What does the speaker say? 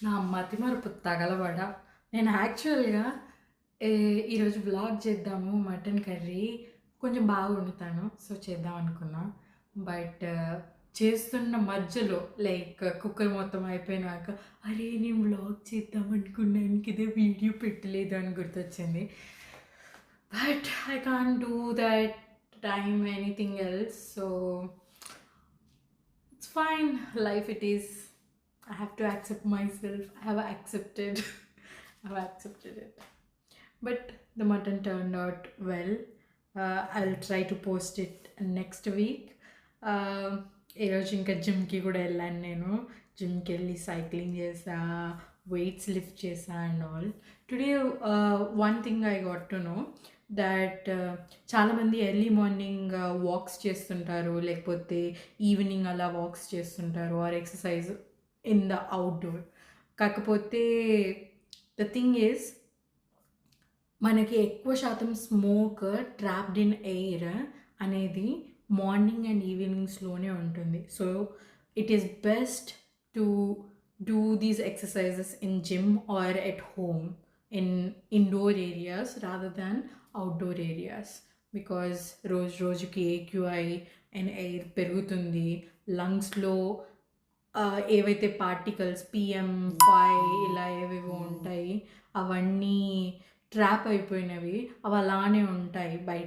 నా మతిమరుపు తగలబడ. నేను యాక్చువల్‌గా ఏ ఈరోజు వ్లాగ్ చేద్దాము మటన్ కర్రీ కొంచెం బాగా వండుతాను. సో, చేద్దాం అనుకున్నా. బట్ చేస్తున్న మధ్యలో లైక్ కుక్కర్ మొత్తం అయిపోయినాక, అరే! నేను వ్లాగ్ చేద్దాం అనుకున్నాను కదా! వీడియో పెట్టలేదు అని గుర్తొచ్చింది. But I can't do that time anything else. So it's fine. Life it is. I have to accept myself. I have accepted. I have accepted it. But the mutton turned out well. I'll try to post it next week. ఈరోజు ఇంకా జిమ్కి కూడా వెళ్ళాను నేను. జిమ్కి వెళ్ళి cycling చేసా, weights lift చేసా and all. Today one thing I got to know that చాలామంది ఎర్లీ మార్నింగ్ వాక్స్ చేస్తుంటారు, లేకపోతే ఈవినింగ్ అలా వాక్స్ చేస్తుంటారు or exercise in the outdoor. కాకపోతే ద థింగ్ ఈజ్ మనకి ఎక్కువ శాతం స్మోక్ ట్రాప్డ్ ఇన్ ఎయిర్ అనేది మార్నింగ్ అండ్ ఈవినింగ్స్లోనే ఉంటుంది. So it is best to do these exercises in gym or at home in indoor areas rather than outdoor areas. Because రోజు రోజుకి AQI and air పెరుగుతుంది. లంగ్స్లో ఏవైతే పార్టికల్స్ PM5 ఇలా ఏవేవో ఉంటాయి అవన్నీ ట్రాప్ అయిపోయినవి, అవి అలానే ఉంటాయి బయట.